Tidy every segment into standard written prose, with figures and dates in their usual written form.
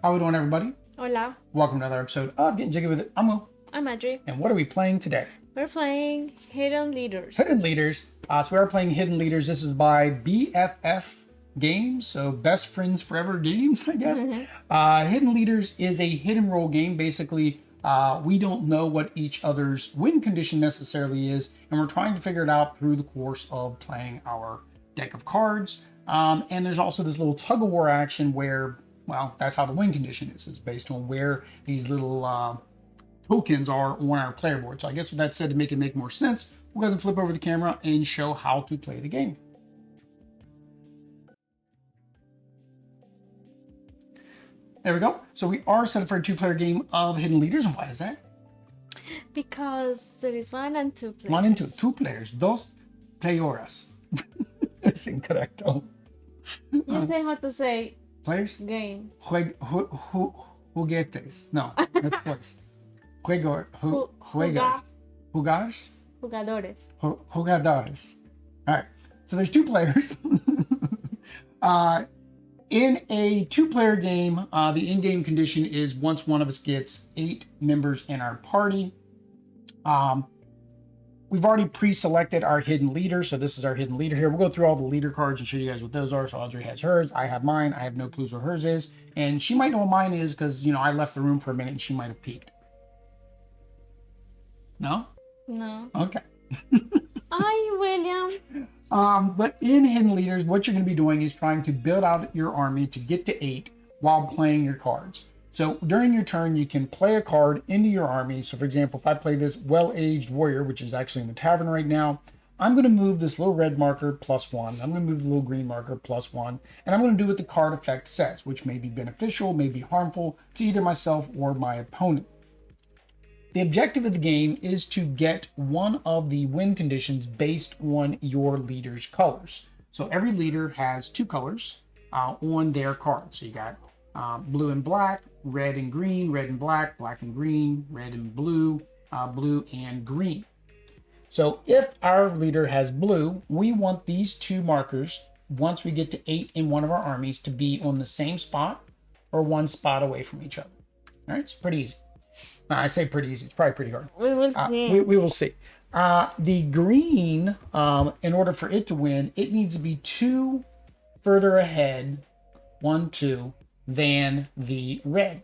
How we doing, everybody? Hola, Welcome to another episode of Getting Jiggy with It. I'm Will. I'm Adri. And what are we playing today? We're playing Hidden Leaders. Hidden Leaders. So we are playing Hidden Leaders. This is by BFF Games, so Best Friends Forever Games, I guess. Hidden Leaders is a hidden role game. Basically, we don't know what each other's win condition necessarily is, and we're trying to figure it out through the course of playing our deck of cards. And there's also this little tug-of-war action where, well, that's how the win condition is. It's based on where these little tokens are on our player board. So I guess with that said, to make it make more sense, we'll go ahead and flip over the camera and show how to play the game. There we go. So we are set up for a two-player game of Hidden Leaders. And why is that? Because there is 1 and 2 players. 1 and 2. 2 players. Dos players. It's incorrect. You say how to say Players? game. Juguetes. No, that's twice. Juegos. Jugars? Jugadores. Jugadores. All right. So there's 2 players. In a 2-player game, the in-game condition is once one of us gets 8 members in our party. We've already pre-selected our hidden leader. So this is our hidden leader here. We'll go through all the leader cards and show you guys what those are. So Audrey has hers. I have mine. I have no clues what hers is. And she might know what mine is because, I left the room for a minute and she might have peeked. No? No. Okay. Hi, William. But in Hidden Leaders, what you're going to be doing is trying to build out your army to get to 8 while playing your cards. So during your turn, you can play a card into your army. So for example, if I play this well-aged warrior, which is actually in the tavern right now, I'm going to move this little red marker +1. I'm going to move the little green marker +1. And I'm going to do what the card effect says, which may be beneficial, may be harmful to either myself or my opponent. The objective of the game is to get one of the win conditions based on your leader's colors. So every leader has 2 colors on their card. So you got blue and black, red and green, red and black, black and green, red and blue, blue and green. So if our leader has blue, we want these 2 markers, once we get to 8 in one of our armies, to be on the same spot or 1 spot away from each other. All right, it's pretty easy. I say pretty easy. It's probably pretty hard. We will see. We will see. The green, in order for it to win, it needs to be 2 further ahead, 1, 2, than the red.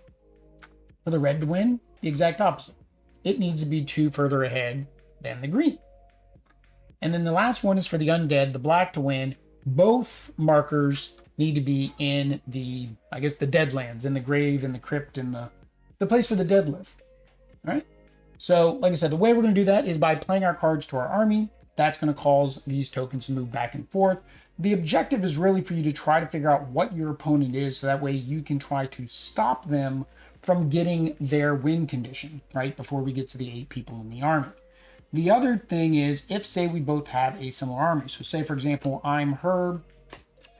For the red to win, the exact opposite. It needs to be 2 further ahead than the green. And then the last one is for the undead, the black to win. Both markers need to be in the, I guess, the deadlands, in the grave, in the crypt, in the place where the dead live. All right. So like I said, the way we're going to do that is by playing our cards to our army. That's going to cause these tokens to move back and forth. The objective is really for you to try to figure out what your opponent is, so that way you can try to stop them from getting their win condition, right, before we get to the 8 people in the army. The other thing is, if say we both have a similar army. So say, for example, I'm her,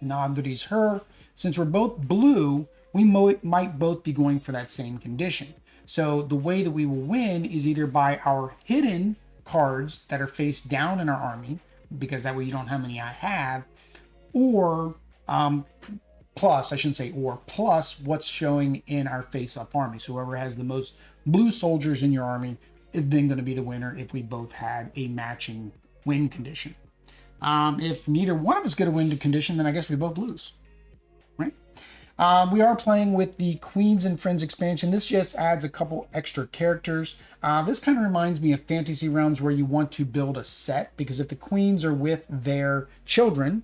Nadri's her. Since we're both blue, we might both be going for that same condition. So the way that we will win is either by our hidden cards that are face down in our army, because that way you don't know how many I have, or plus, I shouldn't say or, plus what's showing in our face-up army. So whoever has the most blue soldiers in your army is then going to be the winner if we both had a matching win condition. If neither one of us get a win condition, then I guess we both lose. Right? We are playing with the Queens and Friends expansion. This just adds a couple extra characters. This kind of reminds me of Fantasy Realms, where you want to build a set, because if the queens are with their children,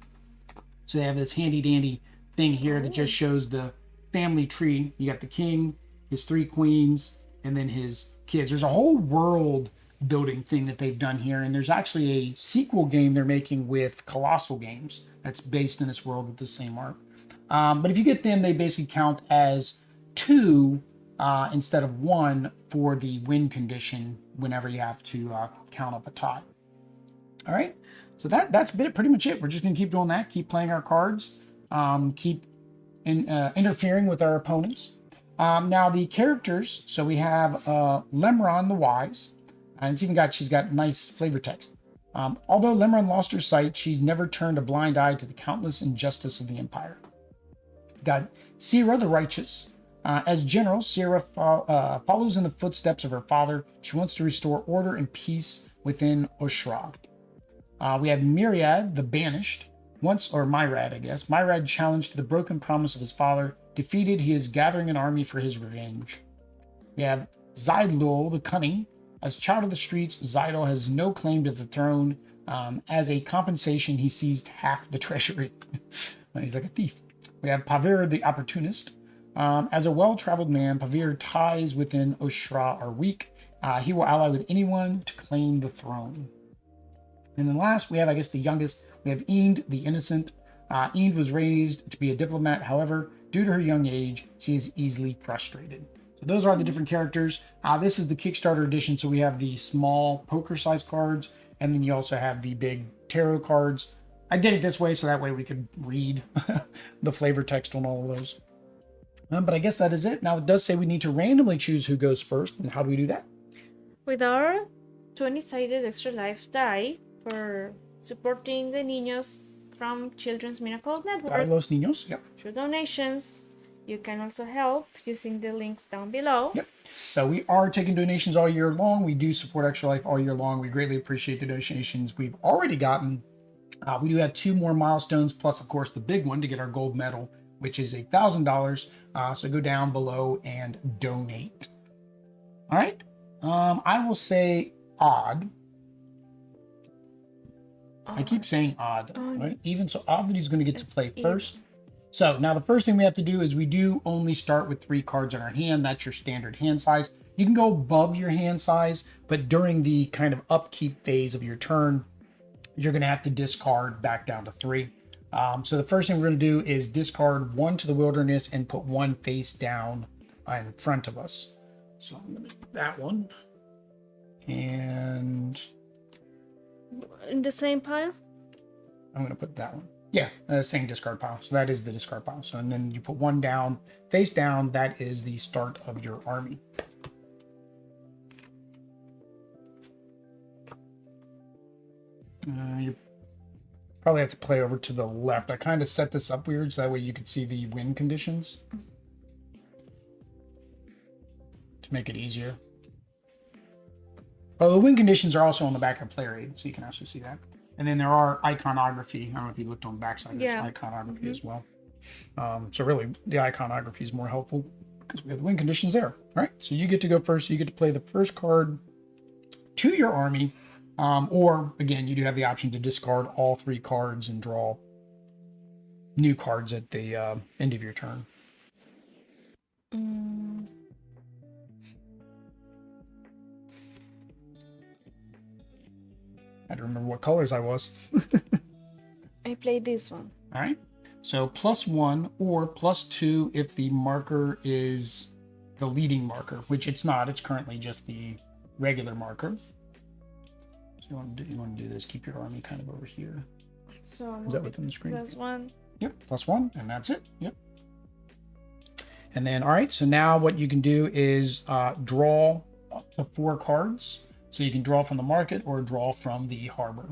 so they have this handy dandy thing here that just shows the family tree. You got the king, his 3 queens, and then his kids. There's a whole world building thing that they've done here, and there's actually a sequel game they're making with Colossal Games that's based in this world with the same art. But if you get them, they basically count as 2 instead of 1 for the win condition whenever you have to count up a tie. All right, so that's pretty much it. We're just going to keep doing that, keep playing our cards, keep interfering with our opponents. Now the characters, so we have Lemron the Wise, and she's got nice flavor text. Although Lemron lost her sight, she's never turned a blind eye to the countless injustice of the Empire. Got Sira the Righteous. As general, Sierra follows in the footsteps of her father. She wants to restore order and peace within Oshra. We have Myriad, the Banished. Myrad, I guess. Myrad challenged the broken promise of his father. Defeated, he is gathering an army for his revenge. We have Zydlul, the Cunning. As child of the streets, Zydul has no claim to the throne. As a compensation, he seized half the treasury. He's like a thief. We have Pavir, the Opportunist. As a well-traveled man, Pavir ties within Oshra are weak. He will ally with anyone to claim the throne. And then last, we have, I guess, the youngest. We have Eend, the Innocent. Eend was raised to be a diplomat. However, due to her young age, she is easily frustrated. So those are the different characters. This is the Kickstarter edition. So we have the small poker-sized cards, and then you also have the big tarot cards. I did it this way so that way we could read the flavor text on all of those. But I guess that is it. Now, it does say we need to randomly choose who goes first. And how do we do that? With our 20-sided extra life die for supporting the niños from Children's Miracle Network. Los Niños, yep. Through donations. You can also help using the links down below. Yep. So we are taking donations all year long. We do support Extra Life all year long. We greatly appreciate the donations we've already gotten. We do have 2 more milestones, plus, of course, the big one to get our gold medal, which is $1,000. So go down below and donate. All right. I will say odd. I keep saying odd. Right? Even so, Oddly's going to get to play first. So now the first thing we have to do is we do only start with 3 cards in our hand. That's your standard hand size. You can go above your hand size, but during the kind of upkeep phase of your turn, you're going to have to discard back down to 3. So the first thing we're going to do is discard 1 to the wilderness and put 1 face down in front of us. So I'm going to do that one. And in the same pile? I'm going to put that one. Yeah, same discard pile. So that is the discard pile. So and then you put 1 down, face down. That is the start of your army. You probably have to play over to the left. I kind of set this up weird so that way you could see the win conditions to make it easier. Oh, the win conditions are also on the back of player aid, so you can actually see that. And then there are iconography. I don't know if you looked on the backside. There's iconography as well. So really, the iconography is more helpful because we have the win conditions there. All right, so you get to go first. So you get to play the first card to your army. Or, again, you do have the option to discard all 3 cards and draw new cards at the end of your turn. I had to remember what colors I was. I played this one. All right. So +1 or +2 if the marker is the leading marker, which it's not. It's currently just the regular marker. So you want to do this. Keep your army kind of over here. So is that within the screen? +1. Yep, +1, and that's it. Yep. And then, all right. So now what you can do is draw up to 4 cards. So you can draw from the market or draw from the harbor.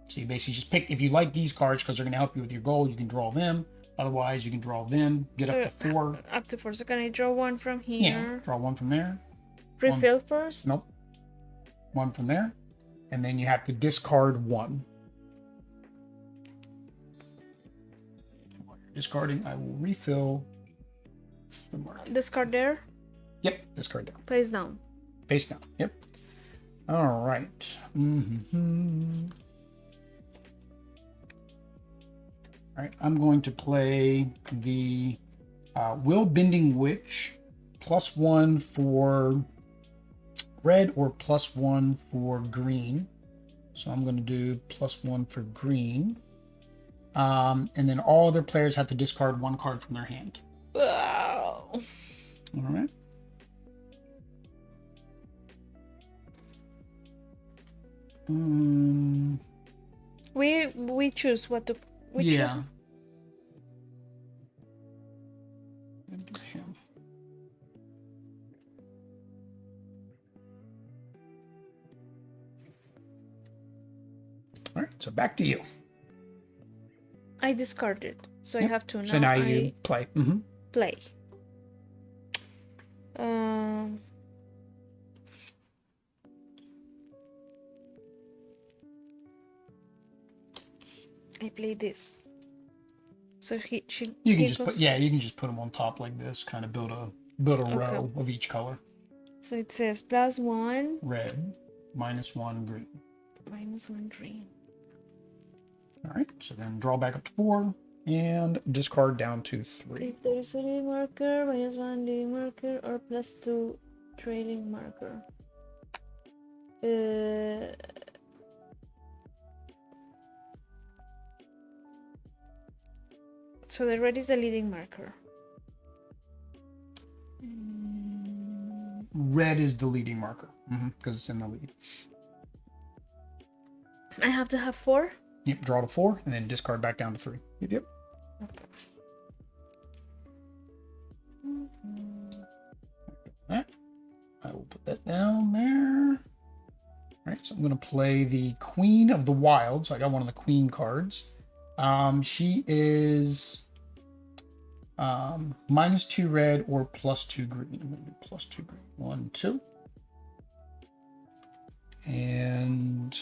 So you basically just pick, if you like these cards because they're going to help you with your goal, you can draw them. Otherwise, you can draw them, get up to 4. Up to 4. So can I draw 1 from here? Yeah, draw 1 from there. Refill first? Nope. 1 from there. And then you have to discard 1. While you're discarding, I will refill the market. Discard there? Yep, discard down. Face down. Face down, yep. All right. All right, I'm going to play the Will Bending Witch, +1 for red or +1 for green. So I'm going to do +1 for green. And then all other players have to discard 1 card from their hand. Wow. All right. We choose what to. We yeah. choose. All right, so back to you. I discarded, so I have to now. So now you play. Play. Um, I play this. So You can he just put, goes. yeah, you can just put them on top like this, kind of build a row of each color. So it says +1 red, -1 green. -1 green. All right, so then draw back up to 4 and discard down to 3. If there is a leading marker, -1 leading marker or +2 trailing marker. So the red is the leading marker. Red is the leading marker because it's in the lead. I have to have 4? Yep, draw to 4 and then discard back down to 3. Yep. Okay. That. I will put that down there. All right, so I'm going to play the Queen of the Wild. So I got one of the Queen cards. She is -2 red or +2 green. I'm going to do +2 green. 1, 2. And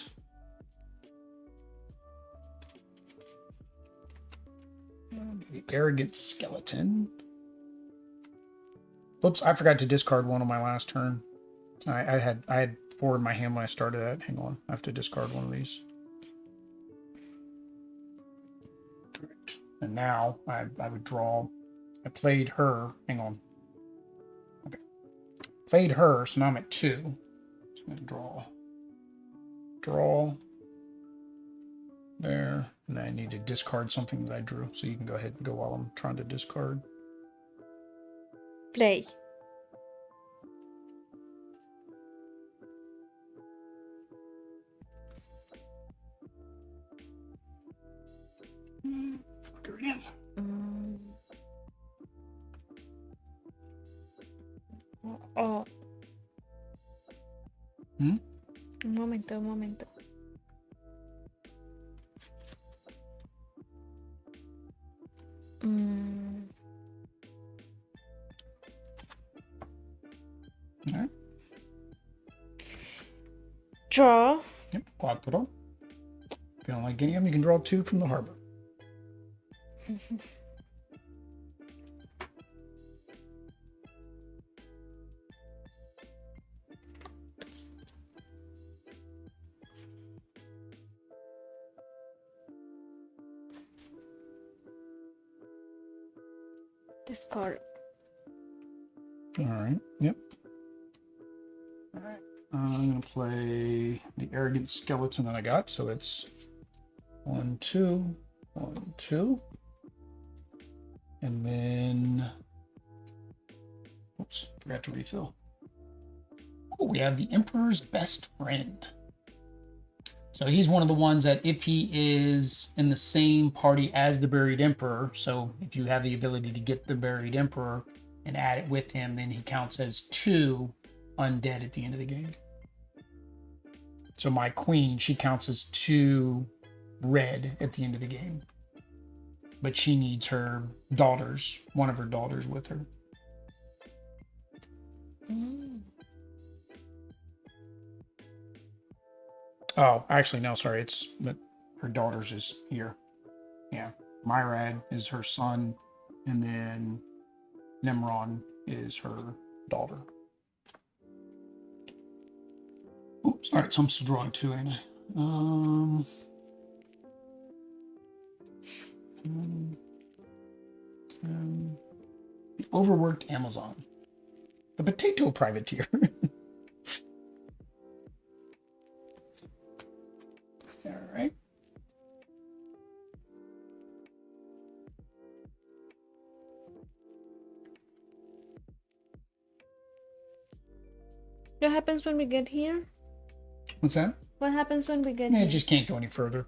the Arrogant Skeleton. Oops, I forgot to discard one on my last turn. I had 4 in my hand when I started that. Hang on, I have to discard one of these. Right. And now I would draw. I played her. Hang on. Okay. Played her, so now I'm at 2. So I'm gonna draw. Draw. There. And then I need to discard something that I drew. So you can go ahead and go while I'm trying to discard. Play. Oh. Un momento. All right. Draw. Yep, 4. If you don't like any of them, you can draw 2 from the harbor. Discard. All right. Yep. All right. I'm going to play the Arrogant Skeleton that I got. So it's 1, 2, 1, 2. And then, oops, forgot to refill. Oh, we have the Emperor's Best Friend. So he's one of the ones that if he is in the same party as the Buried Emperor, so if you have the ability to get the Buried Emperor and add it with him, then he counts as 2 undead at the end of the game. So my queen, she counts as 2 red at the end of the game. But she needs her daughters, one of her daughters with her. Oh, actually, no, sorry. It's that her daughters is here. Yeah. Myrad is her son, and then Nimron is her daughter. Oops. All right, so I'm still drawing 2, ain't I? The Overworked Amazon. The Potato Privateer. All right. What happens when we get here? What's that? What happens when we get It here? just can't go any further.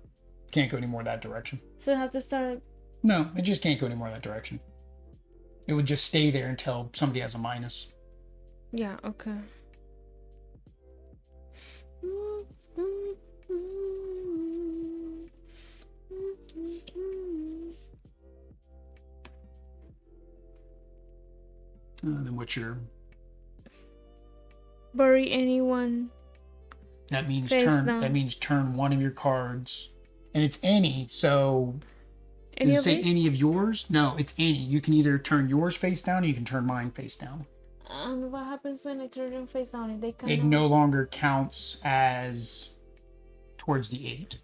Can't go any more that direction. So I have to start. No, it just can't go any more that direction. It would just stay there until somebody has a minus. Yeah, okay. Then what's your Bury anyone. That means Face turn. down. That means turn one of your cards, and it's any. So Any does it of say these? any of yours? No, it's any. You can either turn yours face down, or you can turn mine face down. And what happens when I turn them face down? They It cannot. no longer counts as towards the 8.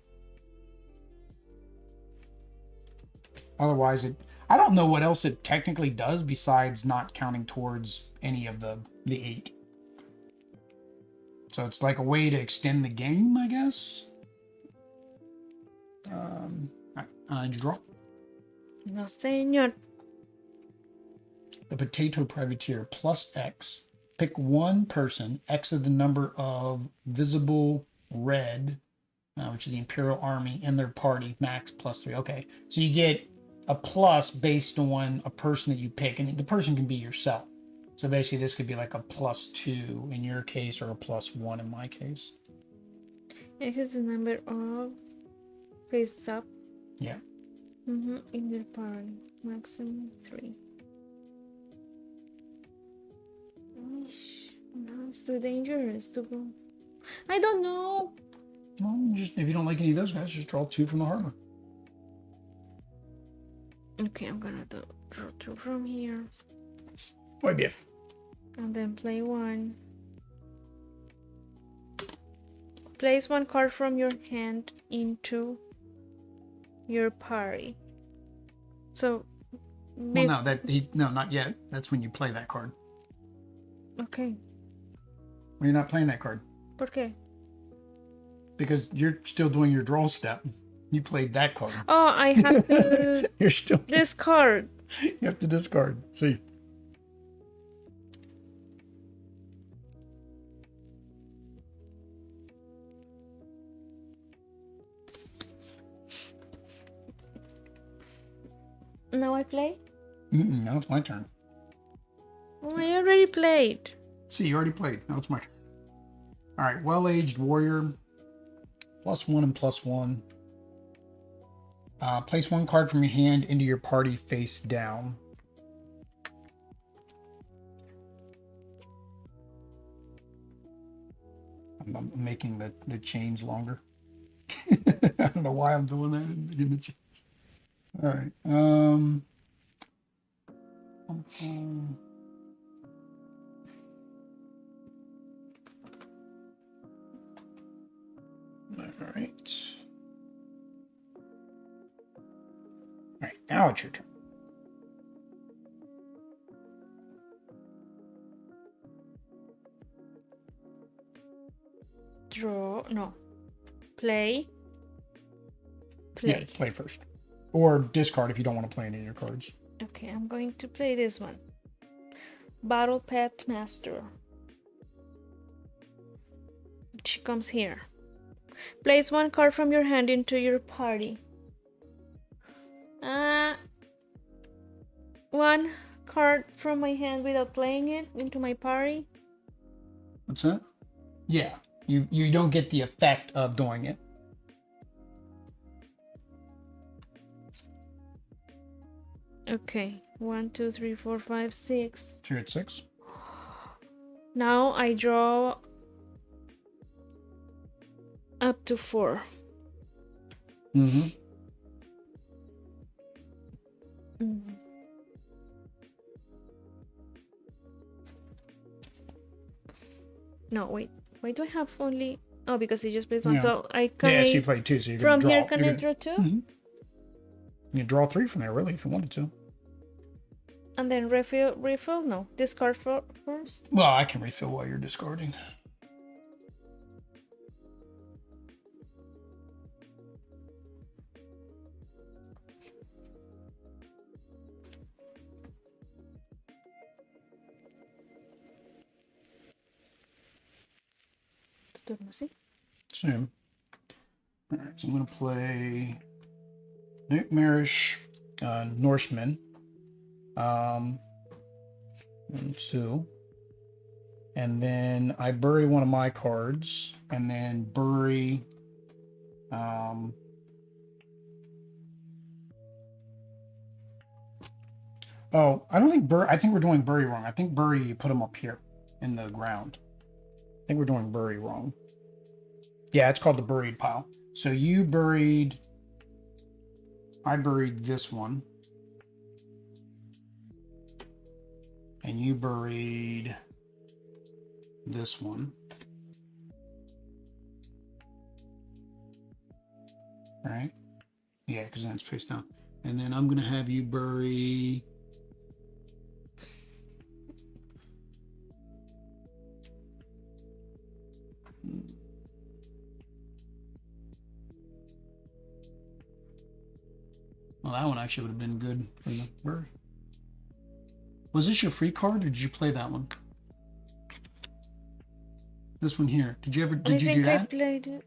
Otherwise, I don't know what else it technically does besides not counting towards any of the 8. So it's like a way to extend the game, I guess. Did you draw? No, señor. The potato privateer plus X. Pick one person. X is the number of visible red, which is the Imperial Army, and their party. Max +3. Okay, so you get a plus based on a person that you pick, and the person can be yourself. So basically, this could be like a +2 in your case, or a +1 in my case. X is the number of face up. Yeah. In their party. Maximum 3. No, it's too dangerous to go. I don't know. Well, just if you don't like any of those guys, just draw 2 from the harbor. Okay, I'm gonna draw 2 from here. Muy bien. And then play 1. Place 1 card from your hand into your party. So. Well, no, not yet. That's when you play that card. Okay. Well, you're not playing that card. ¿Por qué? Because you're still doing your draw step. You played that card. Oh, I have to You're still discard. You have to discard. See. Now I play? Now it's my turn. Oh, I already played. See, you already played. Now it's my turn. All right, well-aged warrior. +1 and +1. Place 1 card from your hand into your party face down. I'm making the chains longer. I don't know why I'm doing that. In the chains. All right. All right. All right, now it's your turn. Draw. No. Play. Yeah, play first. Or discard if you don't want to play any of your cards. Okay, I'm going to play this one. Battle Pet Master. She comes here. Place 1 card from your hand into your party. 1 card from my hand without playing it into my party. What's that? Yeah, you don't get the effect of doing it. Okay, 1, 2, 3, 4, 5, 6. So you're at 6. Now I draw up to 4. Mm-hmm. No, wait. Why do I have only? Oh, because he just plays 1. Yeah. So I can. Yeah, so you played 2, so you're gonna From draw. here, can I draw 2? Mm-hmm. You can draw 3 from there, really, if you wanted to. And then refill? No, discard first. Well, I can refill while you're discarding. Same. All right, so I'm going to play Nightmarish Norseman. 1, 2. And then I bury one of my cards, and then bury oh, I don't think I think we're doing bury wrong. I think bury, you put them up here in the ground. think we're doing bury wrong. Yeah, it's called the buried pile. So you buried, I buried this one. And you buried this one. Right? Yeah, because then it's face down. And then I'm going to have you bury... Well, that one actually would have been good for the bury. Was this your free card, or did you play that one? This one here. Did you do that? I think I played it.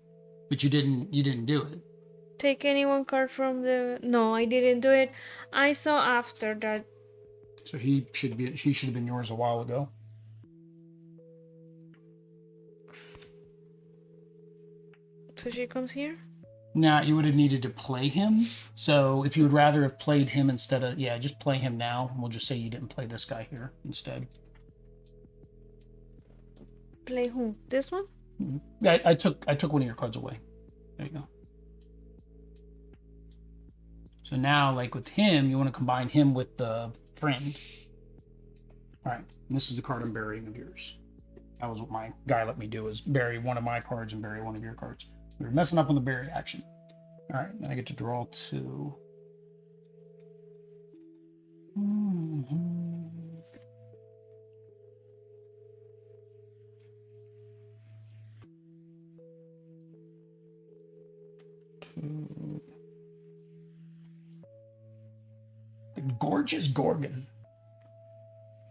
But you didn't do it. Take any one card from the... No, I didn't do it. I saw after that. So she should have been yours a while ago. So she comes here? Now, you would have needed to play him. So if you would rather have played him instead of... Yeah, just play him now. And we'll just say you didn't play this guy here instead. Play who? This one? Yeah, I took one of your cards away. There you go. So now, like with him, you want to combine him with the friend. All right. And this is the card I'm burying of yours. That was what my guy let me do, is bury one of my cards and bury one of your cards. We were messing up on the bury action. All right, then I get to draw 2. The gorgeous Gorgon.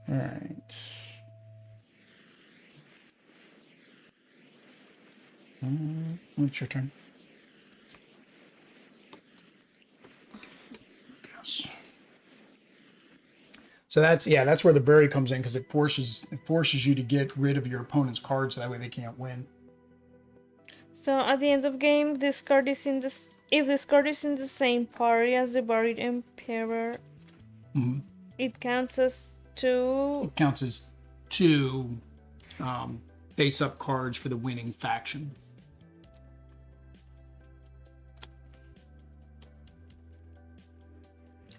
All right. It's your turn. Yes. So that's where the bury comes in, because it forces you to get rid of your opponent's cards, so that way they can't win. So at the end of game, this card is in this. If this card is in the same party as the buried Emperor, it counts as 2. It counts as 2 face-up cards for the winning faction.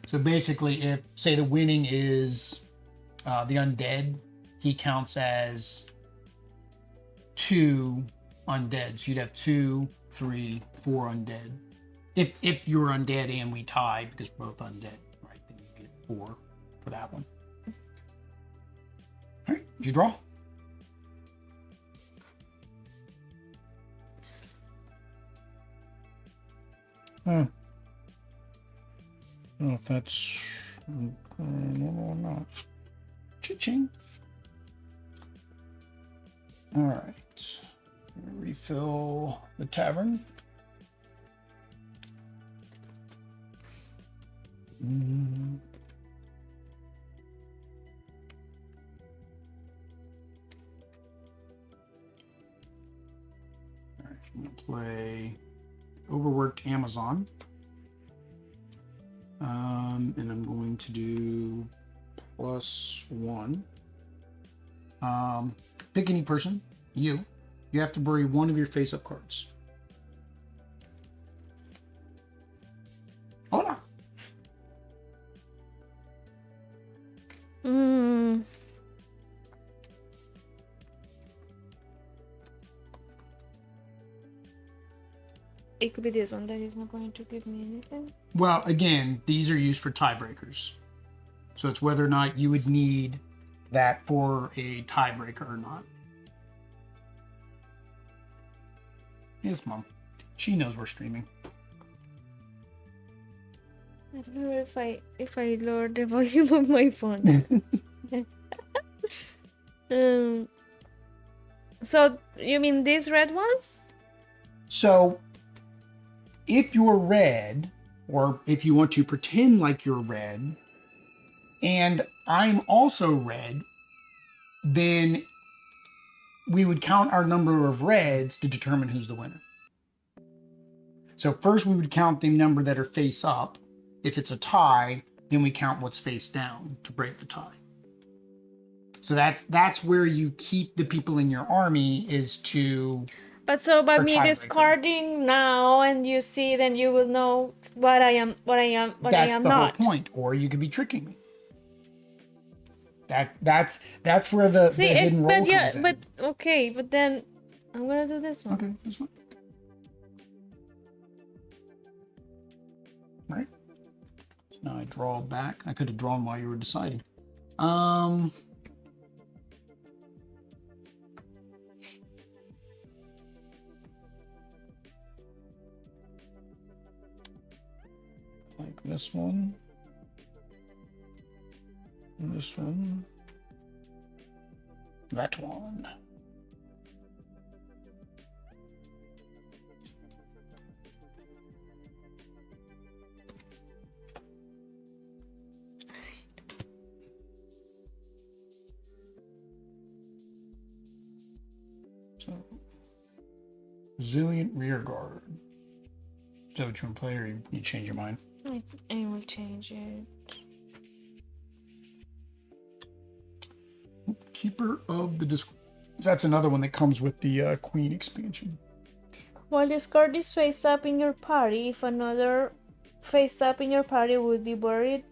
So basically, if, say, the winning is the Undead, he counts as 2 Undead. So you'd have 2, 3, 4 Undead. If you're Undead and we tie, because we're both Undead, right? Then you get 4 for that one. All right, did you draw? I don't know if that's normal or not. Cha-ching. All right. Refill the tavern. All right, I'm gonna play Overworked Amazon. And I'm going to do +1. Pick any person, you. You have to bury one of your face-up cards. Hola. It could be this one that is not going to give me anything. Well, again, these are used for tiebreakers. So it's whether or not you would need that for a tiebreaker or not. Yes, Mom. She knows we're streaming. I don't know if I lower the volume of my phone. So you mean these red ones? So if you're red, or if you want to pretend like you're red, and I'm also red, then we would count our number of reds to determine who's the winner. So first we would count the number that are face up. If it's a tie, then we count what's face down to break the tie. So that's where you keep the people in your army is to. But so by For me tiebreaker. discarding now and you see, then you will know what I am, what I am, what I That's am the not. whole point. Or you could be tricking me. That's where the hidden roll comes in. But okay, but then I'm gonna do this one. Okay, this one. Right. So now I draw back. I could have drawn while you were deciding. Like this one. And this one. That one. So, resilient rear guard. Is that what you want to play, or you change your mind? I will change it. Keeper of the Disc. That's another one that comes with the Queen expansion. While this card is face up in your party, if another face up in your party would be buried,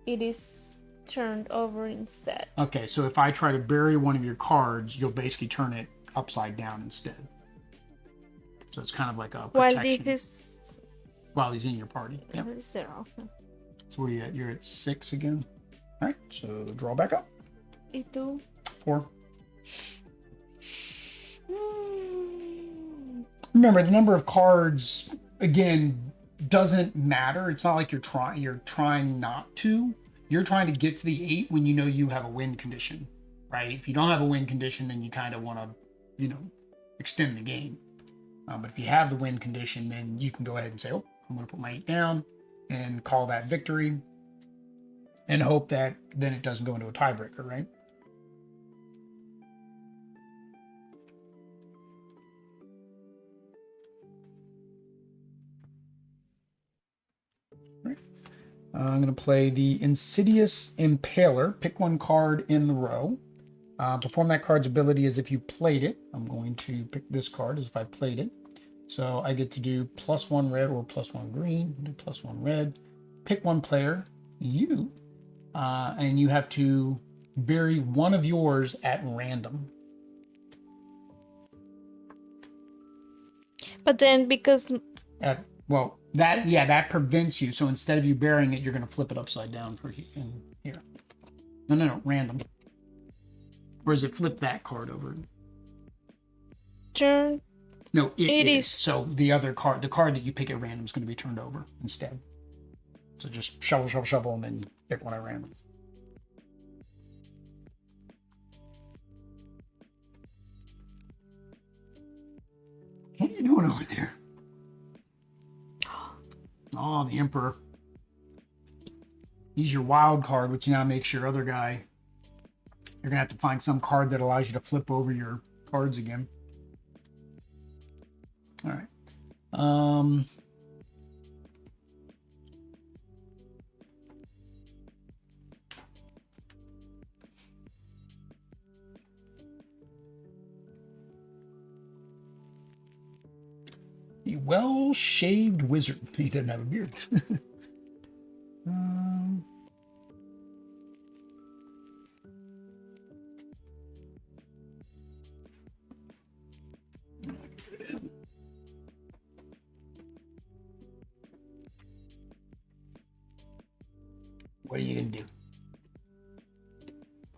it is turned over instead. Okay, so if I try to bury one of your cards, you'll basically turn it upside down instead. So it's kind of like a protection. While this is... While he's in your party. Yep. Is there? Okay. So what are you at? You're at 6 again. All right, so draw back up. Ito. 4. Remember, the number of cards, again, doesn't matter. It's not like you're trying not to. You're trying to get to the 8 when you know you have a win condition, right? If you don't have a win condition, then you kind of want to, extend the game. But if you have the win condition, then you can go ahead and say, oh, I'm going to put my 8 down and call that victory and hope that then it doesn't go into a tiebreaker, right? I'm going to play the Insidious Impaler. Pick one card in the row. Perform that card's ability as if you played it. I'm going to pick this card as if I played it. So I get to do +1 red or +1 green. Do +1 red. Pick one player, you, and you have to bury one of yours at random. But then because... that prevents you. So instead of you burying it, you're going to flip it upside down for here. No, random. Or is it flip that card over? Turn. No, it is. So the other card, the card that you pick at random is going to be turned over instead. So just shovel, and then pick one at random. What are you doing over there? Oh, the Emperor. He's your wild card, which now makes your other guy. You're going to have to find some card that allows you to flip over your cards again. All right. The well-shaved wizard. He doesn't have a beard. What are you going to do?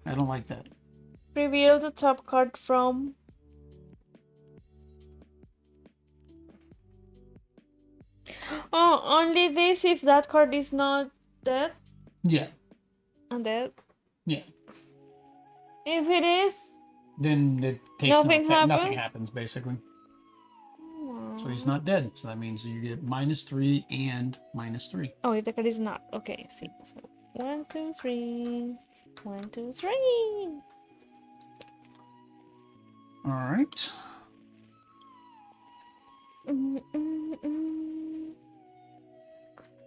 I don't like that. Reveal the top card from... Oh, only this if that card is not dead? Yeah. Undead? Yeah. If it is? Then it takes nothing happens? Nothing happens, basically. So he's not dead. So that means you get -3 and -3. Oh, if the card is not. Okay, see. So 1, 2, 3. 1, 2, 3. All right.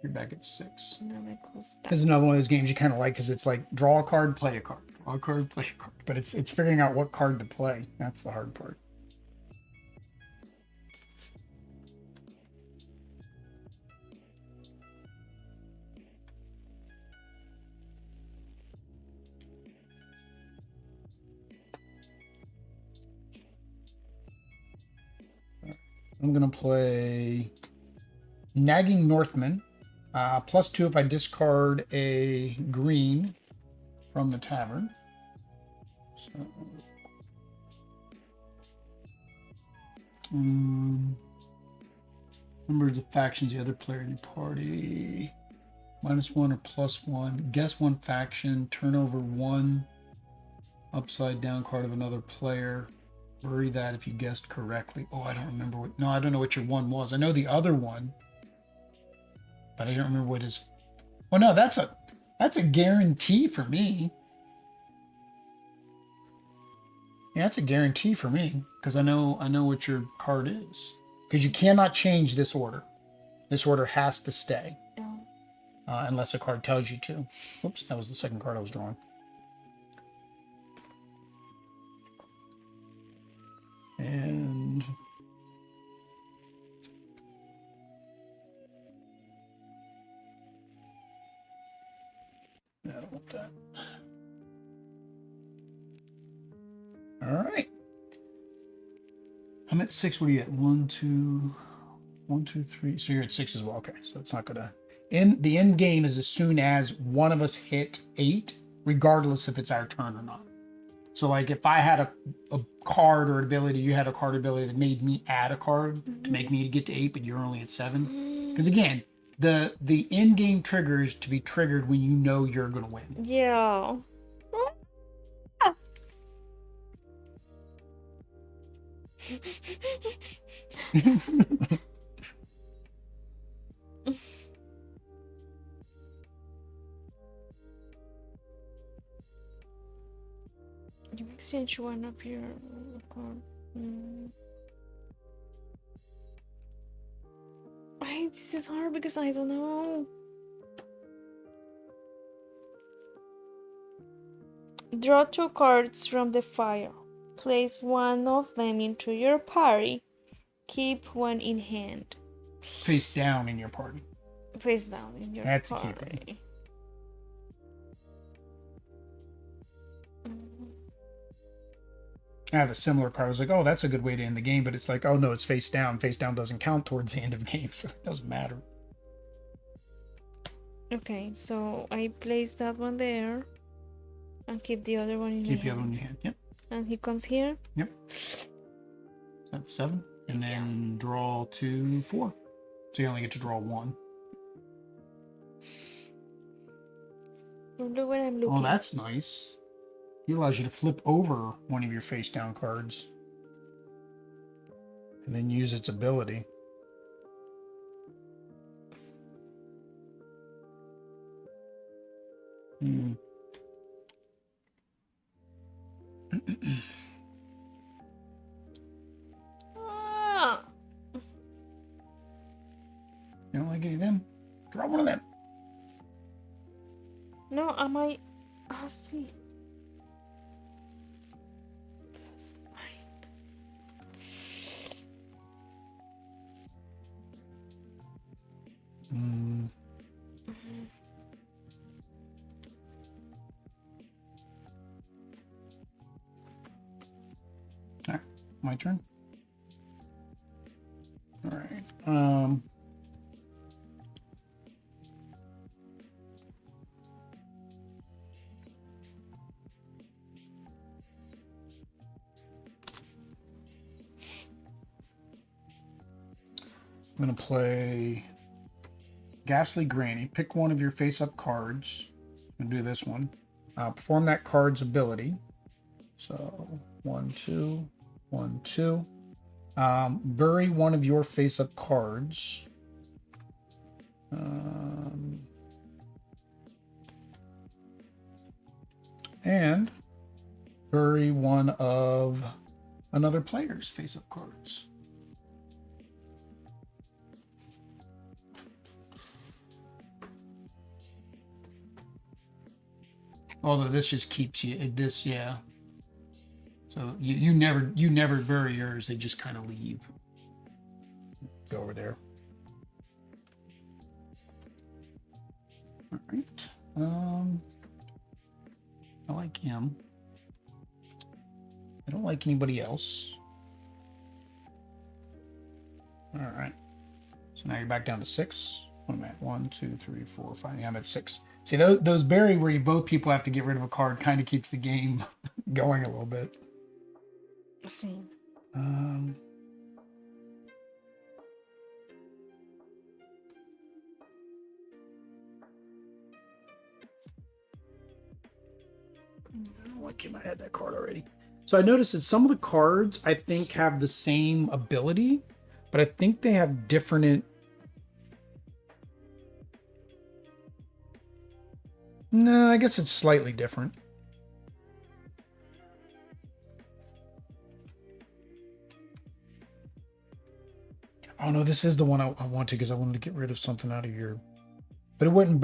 You're back at 6. This is another one of those games you kind of like because it's like draw a card, play a card. Draw a card, play a card. But it's figuring out what card to play. That's the hard part. I'm going to play Nagging Northman. +2 if I discard a green from the tavern. So, members of factions, the other player in your party. -1 or +1. Guess one faction. Turn over one upside down card of another player. Bury that if you guessed correctly. Oh, I don't remember what. No, I don't know what your one was. I know the other one, but I don't remember what his. Oh no, that's a guarantee for me. Yeah, that's a guarantee for me because I know what your card is. Because you cannot change this order. This order has to stay, unless a card tells you to. Oops, that was the second card I was drawing. And I don't want that. All right. I'm at 6. What are you at? 1, 2, 1, 2, 3. So you're at 6 as well. Okay, so it's not gonna. The end game is as soon as one of us hit 8, regardless if it's our turn or not. So like if I had a card or ability, you had a card ability that made me add a card to make me get to 8, but you're only at 7. Because again, the end game trigger is to be triggered when you know you're gonna win. Yeah. You exchange one of your card. This is hard because I don't know. Draw 2 cards from the fire. Place one of them into your party. Keep one in hand. Face down in your party. Face down in your That's party. a key thing. I have a similar card. I was like, oh, that's a good way to end the game, but it's like, oh no, it's face down. Face down doesn't count towards the end of the game, so it doesn't matter. Okay, so I place that one there and keep the other one in Keep the other one in your hand. Yep. And he comes here. Yep. That's 7. And then draw 2, 4. So you only get to draw 1. Look what I'm looking. Oh, that's nice. He allows you to flip over one of your face down cards and then use its ability. Ah. You don't like any of them? Draw one of them. No, I might. I'll see. All right, my turn. All right. I'm going to play Ghastly Granny. Pick one of your face-up cards. I'm going to do this one. Perform that card's ability. So 1, 2, 1, 2. Bury one of your face-up cards. And bury one of another player's face-up cards. Although this just keeps you this, yeah. So you never bury yours. They just kind of leave. Go over there. All right. I like him. I don't like anybody else. All right. So now you're back down to 6. What am I at? 1, 2, 3, 4, 5. Yeah, I'm at 6. See, those bury where both people have to get rid of a card kind of keeps the game going a little bit. See. Why can't I had that card already? So I noticed that some of the cards I think have the same ability, but I think they have different. No, I guess it's slightly different. Oh no, this is the one I want to, because I wanted to get rid of something out of your. But it wouldn't.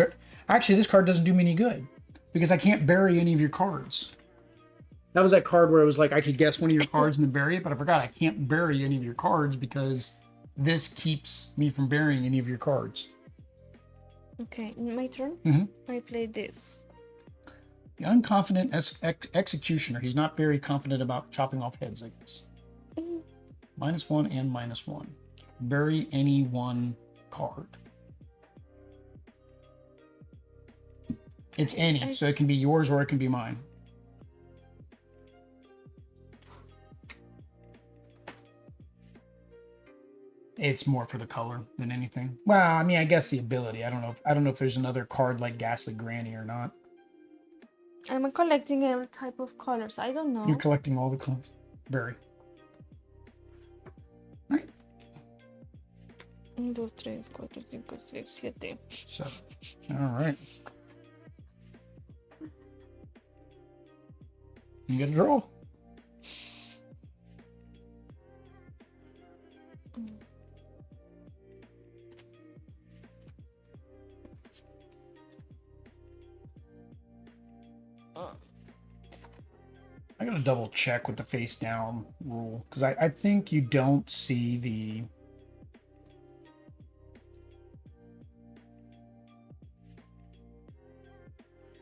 Actually, this card doesn't do me any good because I can't bury any of your cards. That was that card where it was like I could guess one of your cards and then bury it, but I forgot I can't bury any of your cards because this keeps me from burying any of your cards. Okay, my turn. I play this. The unconfident executioner. He's not very confident about chopping off heads, I guess. -1 and -1. Bury any one card. It's any, so it can be yours or it can be mine. It's more for the color than anything. Well, I mean, I guess the ability. I don't know if there's another card like Ghastly Granny or not. I'm collecting every type of colors. I don't know. You're collecting all the colors. Bury. All right. 1, 2, 3, 4, 5, 6, 7. 7. All right. You get a draw. I gotta double check with the face down rule because I think you don't see the.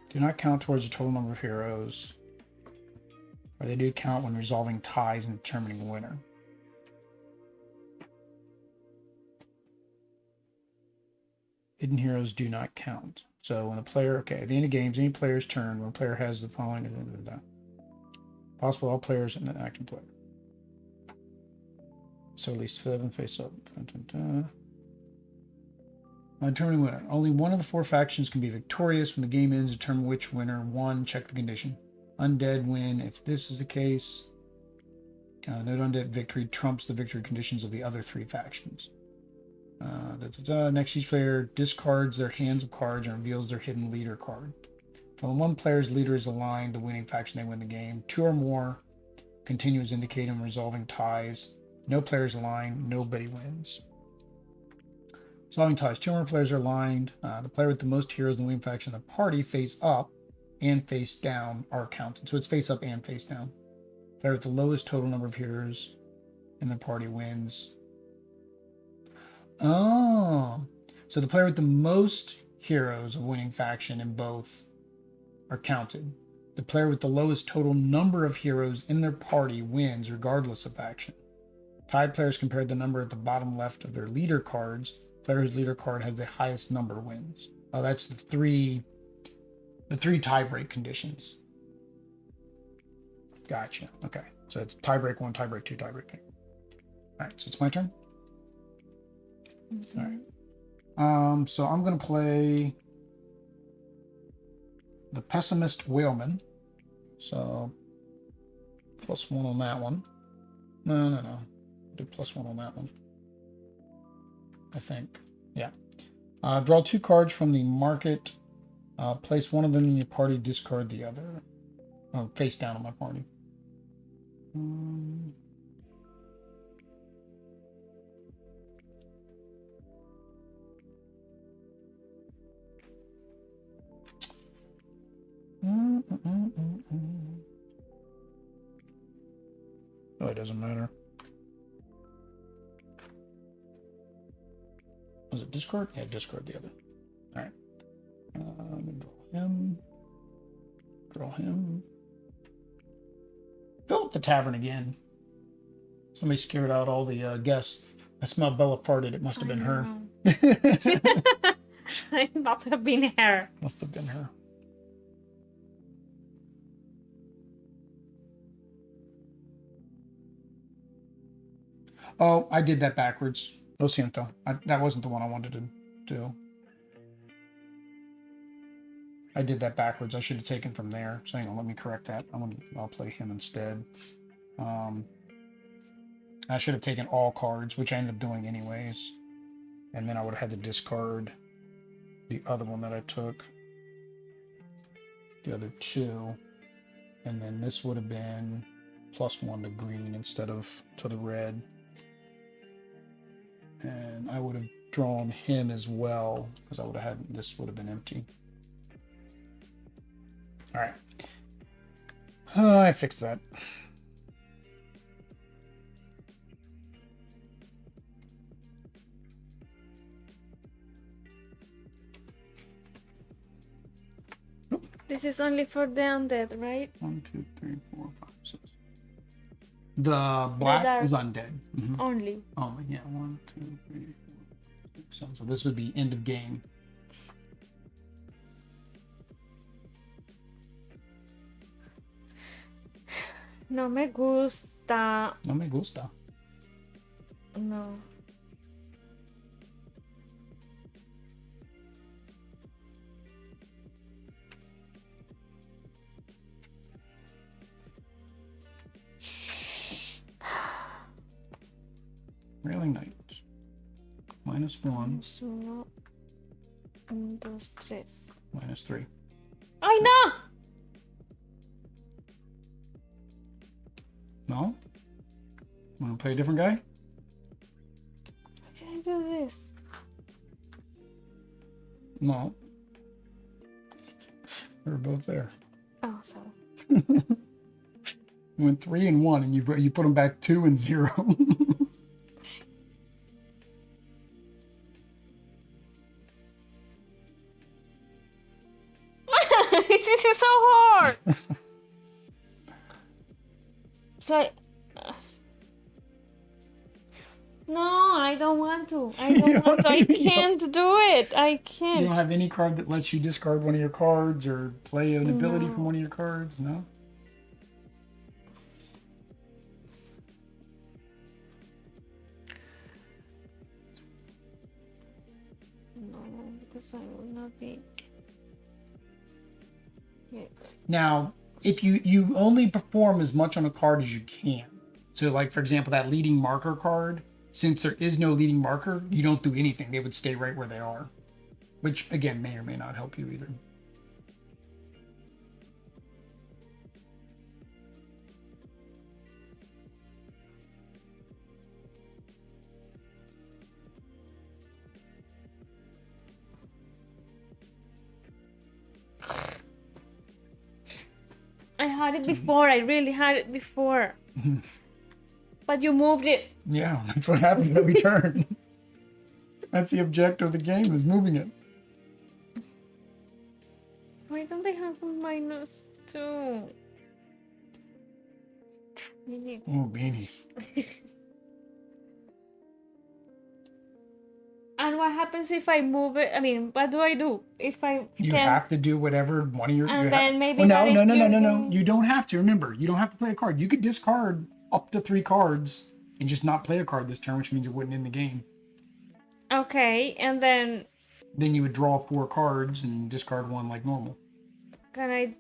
Do not count towards the total number of heroes. Or they do count when resolving ties and determining a winner. Hidden heroes do not count. So when a player, okay, at the end of games, any player's turn, when a player has the following, possible all players and an active player. So at least 7 face up. Determining winner. Only one of the 4 factions can be victorious when the game ends. Determine which winner won. Check the condition. Undead win if this is the case. Note undead victory trumps the victory conditions of the other 3 factions. Next, each player discards their hands of cards and reveals their hidden leader card. When one player's leader is aligned, the winning faction, they win the game. 2 or more continue as indicated in resolving ties. No players aligned, nobody wins. Resolving ties. 2 or more players are aligned. The player with the most heroes in the winning faction of the party face up and face down are counted. So it's face up and face down. Player with the lowest total number of heroes in the party wins. Oh, so the player with the most heroes of winning faction in both are counted. The player with the lowest total number of heroes in their party wins regardless of faction. Tied players compare the number at the bottom left of their leader cards. Player whose leader card has the highest number wins. Oh, that's the three tie-break conditions. Gotcha. Okay. So it's tie-break 1, tie-break 2, tie-break 3. All right, so it's my turn. All right. So I'm going to play the Pessimist Whaleman. So +1 on that one. No. Do +1 on that one. I think. Yeah. Draw 2 cards from the market. Place one of them in your party, discard the other. Face down on my party. Really doesn't matter. Was it discard? Yeah, discard the other. All right. Draw him. Draw him. Fill up the tavern again. Somebody scared out all the guests. I smell Bella farted. It must have been her. It must have been her. Must have been her. Oh, I did that backwards. Lo siento. That wasn't the one I wanted to do. I did that backwards. I should have taken from there. So hang on, let me correct that. I'll play him instead. I should have taken all cards, which I ended up doing anyways. And then I would have had to discard the other one that I took. The other two. And then this would have been +1 to green instead of to the red. And I would have drawn him as well, because I would have had, this would have been empty. All right. I fixed that. This is only for the undead, right? 1, 2, 3, 4, 5, 6. The black is undead. Mm-hmm. Only. Only, yeah. 1, 2, 3, 4, 6, 7. So this would be end of game. No me gusta. No me gusta. No. Railing Knight. -1. -1, 2, 3. -3. ¡Ay, no! No? Want to play a different guy? How can I do this? No. We're both there. Oh, sorry. You went 3 and 1, and you put them back 2 and 0. This is so hard. So no, I don't want to. I don't want to. I can't do it. I can't. You don't have any card that lets you discard one of your cards or play an ability from one of your cards? No? No, because I will not be. Yeah. Now, if you only perform as much on a card as you can. So like, for example, that leading marker card, since there is no leading marker, you don't do anything. They would stay right where they are, which again, may or may not help you either. I had it before. I really had it before. But you moved it. Yeah, that's what happens every turn. That's the objective of the game, is moving it. Why don't they have a -2? Oh, beanies. And what happens if I move it? I mean, what do I do if I You can't? have to do whatever one of your. And then maybe. Oh, no, that no, is no, no, no, no. using- You don't have to. Remember, you don't have to play a card. You could discard up to 3 cards and just not play a card this turn, which means it wouldn't end the game. Okay, and then Then you would draw 4 cards and discard 1 like normal. can I?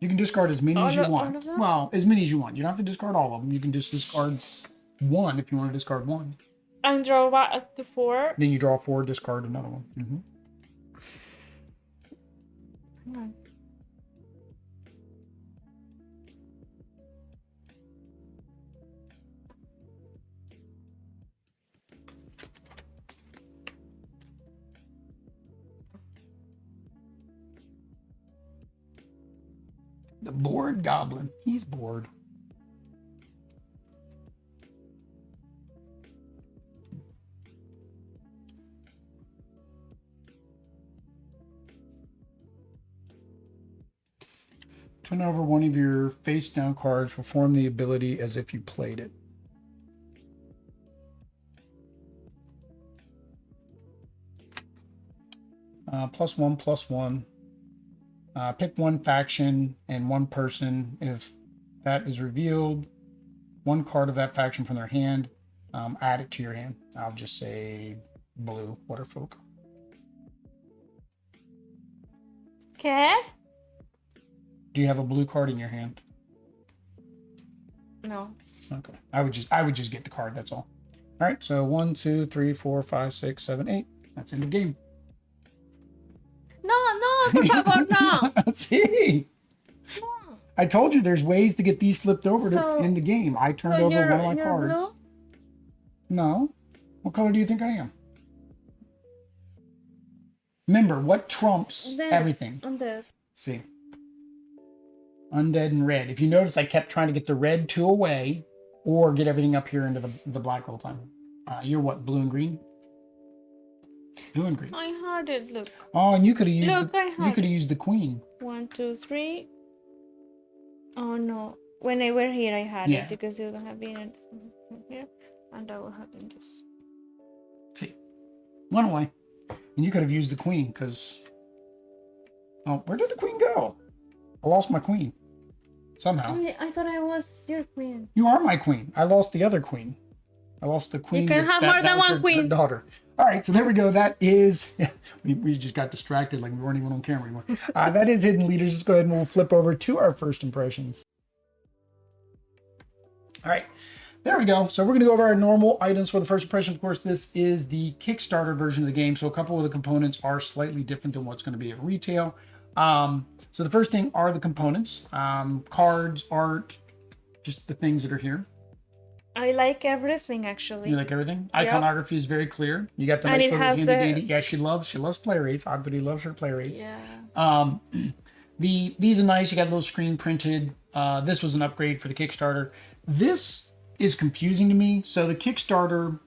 You can discard as many as you All want. of them? Well, as many as you want. You don't have to discard all of them. You can just discard 1 if you want to discard 1. And draw what up to 4? Then you draw 4, discard another one. Mm-hmm. Hang on. The bored goblin. He's bored. Turn over one of your face down cards. Perform the ability as if you played it. +1/+1. Pick one faction and one person. If that is revealed, one card of that faction from their hand, add it to your hand. I'll just say blue, Waterfolk. Okay. Do you have a blue card in your hand? No. Okay. I would just get the card, that's all. All right, so 1, 2, 3, 4, 5, 6, 7, 8. That's end of game. No, por favor, no. See? No. I told you there's ways to get these flipped over to end the game. I turned over one of my cards. Blue? No. What color do you think I am? Remember, what trumps everything? Undead. See. Undead and red. If you notice, I kept trying to get the red 2 away or get everything up here into the black all the time. You're what, blue and green? Blue and green. I had it, look. Oh, and you could have used you could have used the queen. 1, 2, 3. Oh no. When I were here I had it because it would have been here and I would have been this. See. One away. And you could have used the queen because where did the queen go? I lost my queen. Somehow. I thought I was your queen. You are my queen. I lost the other queen. I lost the queen. You can have more than one queen. Her daughter. All right, so there we go. That is, we just got distracted like we weren't even on camera anymore. That is Hidden Leaders. Let's go ahead and we'll flip over to our first impressions. All right, there we go. So we're going to go over our normal items for the first impression. Of course, this is the Kickstarter version of the game. So a couple of the components are slightly different than what's going to be at retail. So the first thing are the components, cards, art, just the things that are here. I like everything actually. You like everything? Yep. Iconography is very clear. You got the and nice little handy dandy. Yeah, she loves play rates. Everybody loves her play rates. Yeah. These are nice. You got a little screen printed. This was an upgrade for the Kickstarter. This is confusing to me. So the Kickstarter,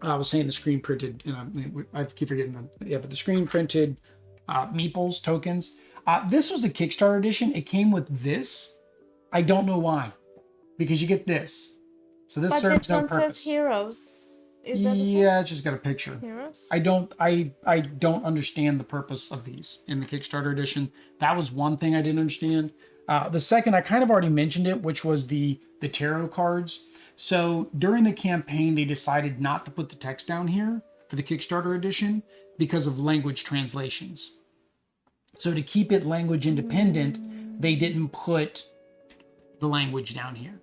I was saying the screen printed. I keep forgetting them. Yeah, but the screen printed meeples tokens. This was a Kickstarter edition. It came with this. I don't know why, because you get this. So this serves no purpose. But this one says heroes. Is that the same? Yeah, it's just got a picture. Heroes? I don't understand the purpose of these in the Kickstarter edition. That was one thing I didn't understand. The second, I kind of already mentioned it, which was the tarot cards. So during the campaign, they decided not to put the text down here for the Kickstarter edition because of language translations. So to keep it language independent, they didn't put the language down here.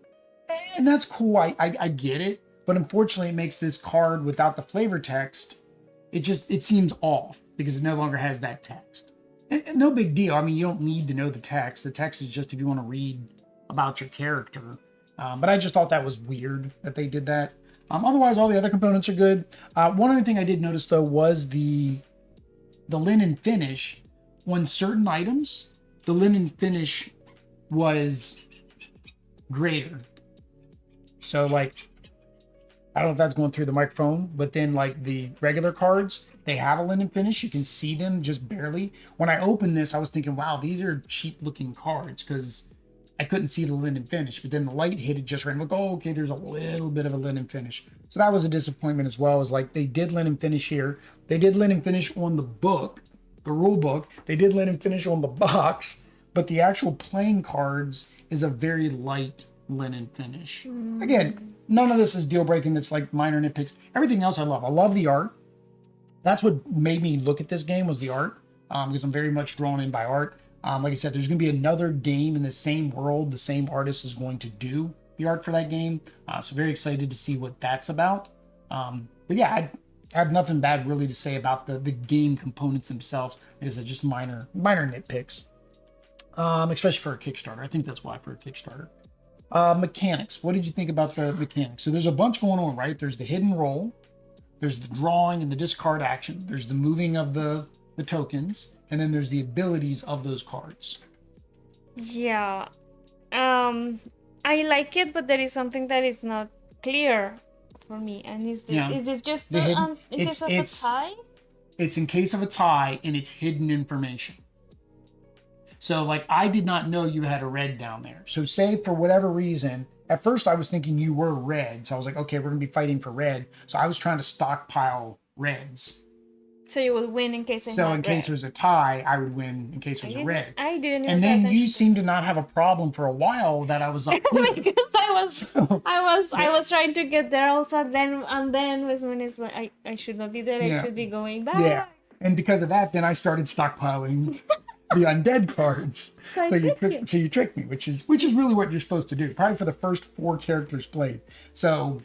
And that's cool. I get it. But unfortunately, it makes this card without the flavor text, it seems off because it no longer has that text. And no big deal. I mean, you don't need to know the text. The text is just if you want to read about your character. But I just thought that was weird that they did that. Otherwise, all the other components are good. One other thing I did notice, though, was the linen finish. On certain items, the linen finish was greater. So, like, I don't know if that's going through the microphone, but then, like, the regular cards, they have a linen finish. You can see them just barely. When I opened this, I was thinking, wow, these are cheap-looking cards because I couldn't see the linen finish. But then the light hit it just right. I'm like, oh, okay, there's a little bit of a linen finish. So that was a disappointment as well. It was like they did linen finish here. They did linen finish on the book, the rule book. They did linen finish on the box. But the actual playing cards is a very light linen finish. Again, none of this is deal breaking. That's like minor nitpicks. Everything else I love. I love the art. That's what made me look at this game was the art, because I'm very much drawn in by art. Like I said, there's going to be another game in the same world. The same artist is going to do the art for that game. So very excited to see what that's about. But yeah, I have nothing bad really to say about the game components themselves. It's just minor nitpicks, especially for a Kickstarter. I think that's why for a Kickstarter. Mechanics. What did you think about the mechanics? So there's a bunch going on, right? There's the hidden roll. There's the drawing and the discard action. There's the moving of the tokens. And then there's the abilities of those cards. Yeah. I like it, but there is something that is not clear for me. And is this just in case of a tie? It's in case of a tie, and it's hidden information. So like I did not know you had a red down there. So say for whatever reason, at first I was thinking you were red. So I was like, okay, we're gonna be fighting for red. So I was trying to stockpile reds. So you would win in case I So had in case red. there's a tie, I would win in case there's a red. I didn't even And pay then you attention seemed to not have a problem for a while that I was up here. because I was trying to get there also, and then was when it's like I should not be there. I should be going back. Yeah. And because of that, then I started stockpiling the undead cards. So you tricked me, which is really what you're supposed to do. Probably for the first 4 characters played. So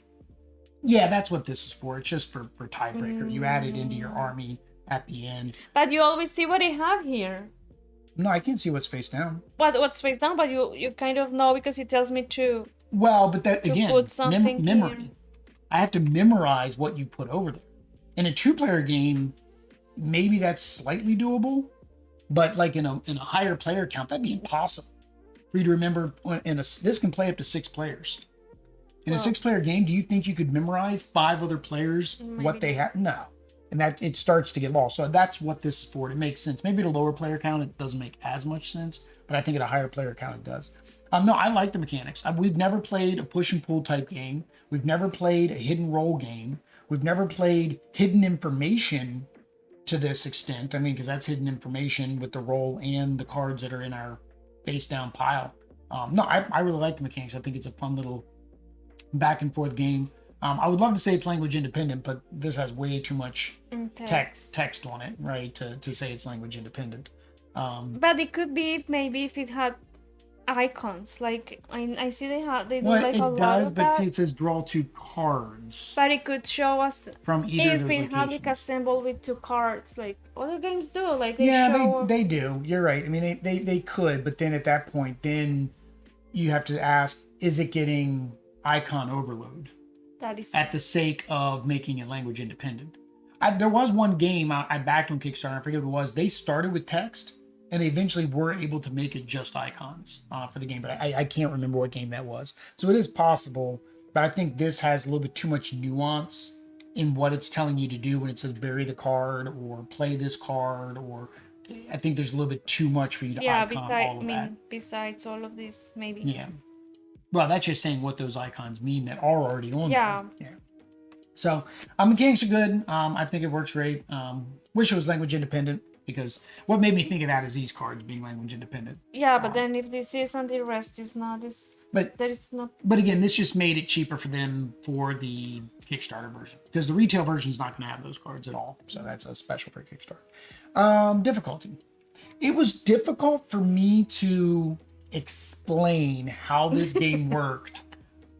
yeah, that's what this is for. It's just for tiebreaker. You add it into your army at the end. But you always see what I have here. No, I can't see what's face down. What's face down, but you kind of know because it tells me to. Well, but that again, put something memory. here. I have to memorize what you put over there. In a 2-player game, maybe that's slightly doable, but like in a higher player count, that'd be impossible for you to remember. This can play up to 6 players. In a 6-player game, do you think you could memorize 5 other players what they have? No. And that it starts to get lost. So that's what this is for. It makes sense. Maybe at a lower player count, it doesn't make as much sense, but I think at a higher player count, it does. No, I like the mechanics. We've never played a push and pull type game. We've never played a hidden roll game. We've never played hidden information to this extent. I mean, because that's hidden information with the roll and the cards that are in our face down pile. No, I really like the mechanics. I think it's a fun little back and forth game. I would love to say it's language independent, but this has way too much text on it, right? To say it's language independent. But it could be maybe if it had icons. Like I see they do Well, like it a lot does, of but that. it says draw 2 cards But it could show us from either if of those it had like locations. a symbol with 2 cards, like other games do. Like They do. You're right. I mean, they could, but then at that point, then you have to ask: is it getting icon overload? That is At the sake of making it language independent. There was one game I backed on Kickstarter. I forget what it was. They started with text, and they eventually were able to make it just icons for the game. But I can't remember what game that was. So it is possible, but I think this has a little bit too much nuance in what it's telling you to do when it says bury the card or play this card, or I think there's a little bit too much for you to icon all of that. Besides all of this, maybe. Yeah. Well, that's just saying what those icons mean that are already on there. Yeah. So mechanics are good. I think it works great. Wish it was language independent, because what made me think of that is these cards being language independent. Yeah, but then if this is and the rest is not, there is not. But again, this just made it cheaper for them for the Kickstarter version, because the retail version is not going to have those cards at all. So that's a special for Kickstarter. Difficulty. It was difficult for me to explain how this game worked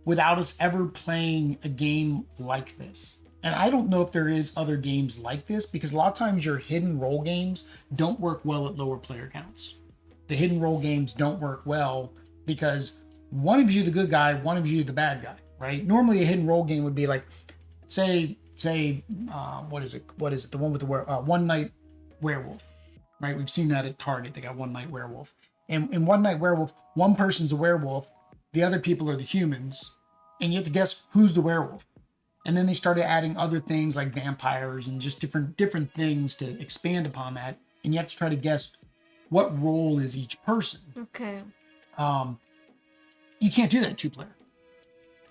without us ever playing a game like this. And I don't know if there is other games like this, because a lot of times your hidden roll games don't work well at lower player counts. The hidden roll games don't work well because one of you the good guy, one of you the bad guy, right? Normally a hidden roll game would be like, say, what is it? The one with the One Night Werewolf, right? We've seen that at Target. They got One Night Werewolf. And in One Night Werewolf, one person's a werewolf, the other people are the humans, and you have to guess who's the werewolf. And then they started adding other things like vampires and just different things to expand upon that. And you have to try to guess what role is each person. Okay. You can't do that 2-player.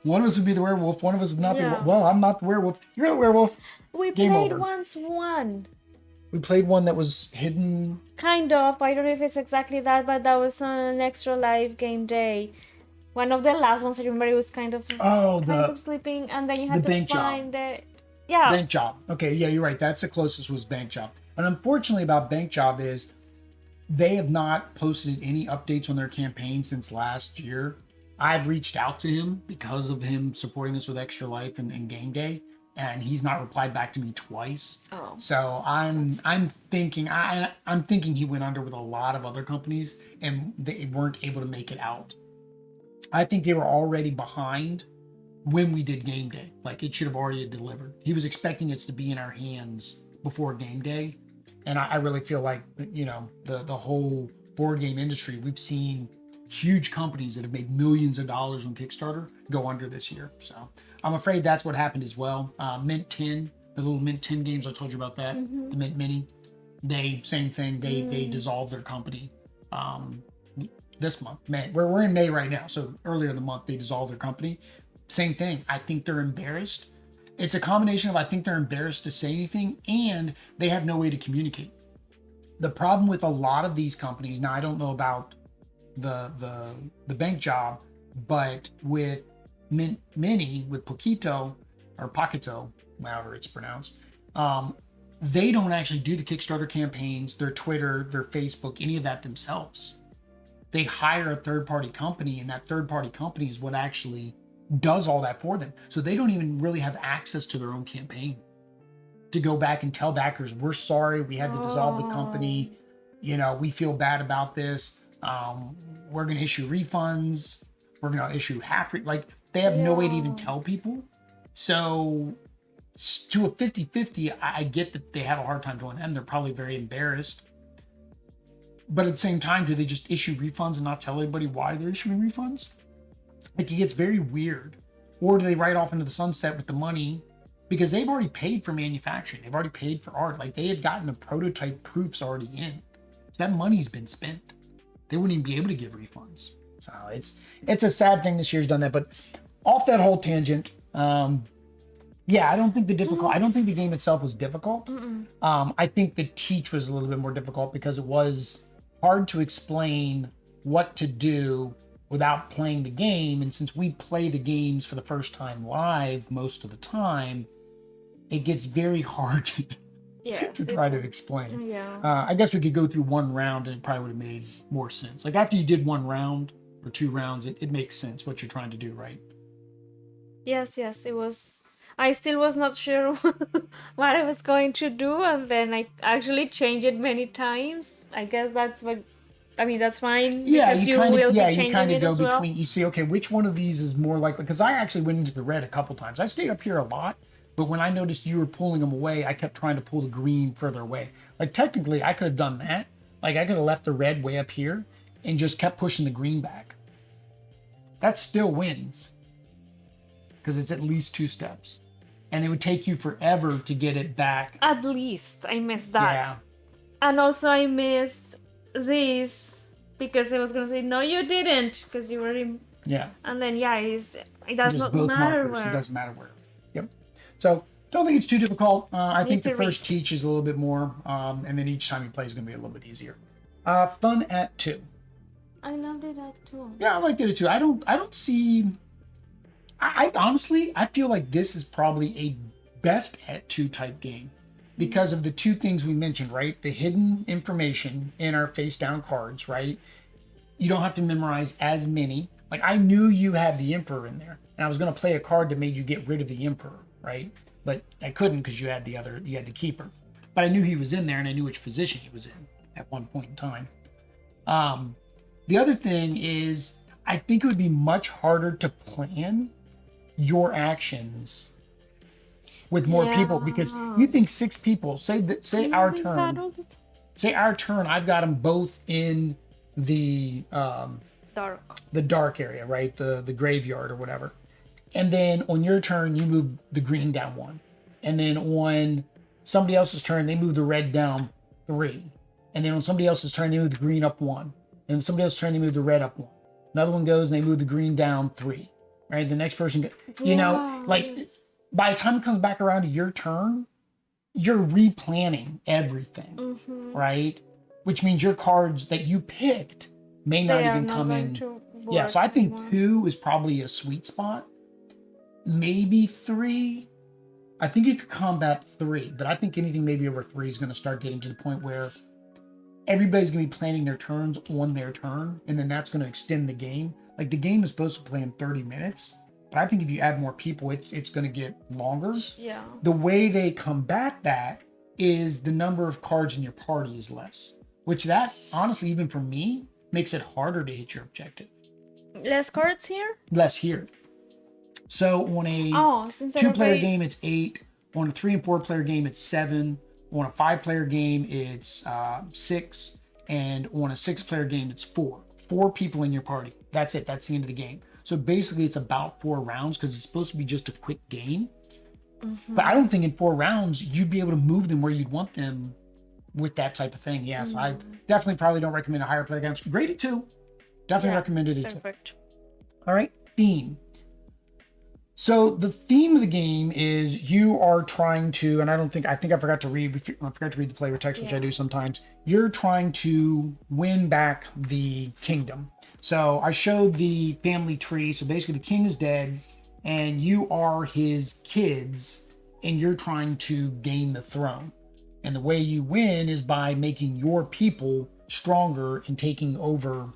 One of us would be the werewolf, one of us would not be. Well, I'm not the werewolf. You're the werewolf. We Game played over. once one. We played one that was hidden. Kind of. I don't know if it's exactly that, but that was on an extra live game day. One of the last ones I remember, it was kind of sleeping, and then you had to find it. Yeah. Bank Job. Okay, yeah, you're right. That's the closest was Bank Job. And unfortunately about Bank Job is they have not posted any updates on their campaign since last year. I've reached out to him because of him supporting us with Extra Life and Game Day, and he's not replied back to me twice. Oh. So I'm thinking he went under with a lot of other companies and they weren't able to make it out. I think they were already behind when we did Game Day. Like, it should have already delivered. He was expecting it to be in our hands before Game Day. And I really feel like, you know, the whole board game industry, we've seen huge companies that have made millions of dollars on Kickstarter go under this year. So I'm afraid that's what happened as well. Mint 10, the little Mint 10 games, I told you about that, the Mint Mini, same thing. They dissolved their company this month, May. We're in May right now. So earlier in the month, they dissolved their company. Same thing. I think they're embarrassed. It's a combination of I think they're embarrassed to say anything and they have no way to communicate. The problem with a lot of these companies, now I don't know about the bank job, but with Mini, with Poquito or Paquito, however it's pronounced, they don't actually do the Kickstarter campaigns, their Twitter, their Facebook, any of that themselves. They hire a third-party company, and that third-party company is what actually does all that for them. So they don't even really have access to their own campaign to go back and tell backers, we're sorry, we had to dissolve the company. You know, we feel bad about this. We're going to issue refunds. We're going to issue like they have no way to even tell people. So to a 50-50, I get that they have a hard time doing that and they're probably very embarrassed. But at the same time, do they just issue refunds and not tell everybody why they're issuing refunds? Like, it gets very weird. Or do they write off into the sunset with the money? Because they've already paid for manufacturing. They've already paid for art. Like, they had gotten the prototype proofs already in. So that money's been spent. They wouldn't even be able to give refunds. So it's a sad thing this year's done that. But off that whole tangent, yeah, I don't think the game itself was difficult. I think the teach was a little bit more difficult because it was hard to explain what to do without playing the game. And since we play the games for the first time live most of the time, it gets very hard to try to explain. Yeah. I guess we could go through one round and it probably would have made more sense. Like after you did one round or two rounds, it makes sense what you're trying to do, right? Yes, it was. I still was not sure what I was going to do, and then I actually changed it many times. I guess that's what. I mean, that's fine. Yeah, because you kind of go as well. between. You see, okay, which one of these is more likely? Because I actually went into the red a couple times. I stayed up here a lot, but when I noticed you were pulling them away, I kept trying to pull the green further away. Like technically, I could have done that. Like I could have left the red way up here and just kept pushing the green back. That still wins because it's at least 2 steps. And it would take you forever to get it back. At least I missed that. Yeah. And also I missed this because I was gonna say no, you didn't, because you were in. Yeah. And then it does not both matter markers. where. It doesn't matter where. Yep. So don't think it's too difficult. I think the to first teach is a little bit more, and then each time you play is going to be a little bit easier. Fun at 2. I loved it at 2. Yeah, I liked it at 2. I don't see. I honestly, I feel like this is probably a best at 2 type game because of the 2 things we mentioned, right? The hidden information in our face down cards, right? You don't have to memorize as many. Like I knew you had the Emperor in there and I was going to play a card that made you get rid of the Emperor, right? But I couldn't because you had the Keeper. But I knew he was in there and I knew which position he was in at one point in time. The other thing is I think it would be much harder to plan your actions with more people because you think 6 people say our turn I've got them both in the dark area, right? The graveyard or whatever, and then on your turn you move the green down 1, and then on somebody else's turn they move the red down 3, and then on somebody else's turn they move the green up 1, and somebody else's turn they move the red up 1. Another one goes and they move the green down 3. Right, the next person, like by the time it comes back around to your turn, you're replanning everything, right? Which means your cards that you picked may not even come in. Yeah, so I think 2 is probably a sweet spot. Maybe 3. I think you could combat 3, but I think anything maybe over 3 is going to start getting to the point where everybody's going to be planning their turns on their turn, and then that's going to extend the game. Like the game is supposed to play in 30 minutes, but I think if you add more people, it's going to get longer. Yeah. The way they combat that is the number of cards in your party is less, which that honestly, even for me, makes it harder to hit your objective. Less cards here? Less here. So on a 2-player game, it's 8. On a 3 and 4 player game, it's 7. On a 5-player game, it's 6. And on a 6-player game, it's 4. 4 people in your party. That's it. That's the end of the game. So basically, it's about 4 rounds because it's supposed to be just a quick game. But I don't think in 4 rounds, you'd be able to move them where you'd want them with that type of thing. Yes, I definitely probably don't recommend a higher player count. Graded 2. Definitely recommended it. Perfect. All right, theme. So the theme of the game is you are trying to, and I think I forgot to read the flavor text, which I do sometimes. You're trying to win back the kingdom. So I showed the family tree. So basically the king is dead and you are his kids and you're trying to gain the throne. And the way you win is by making your people stronger and taking over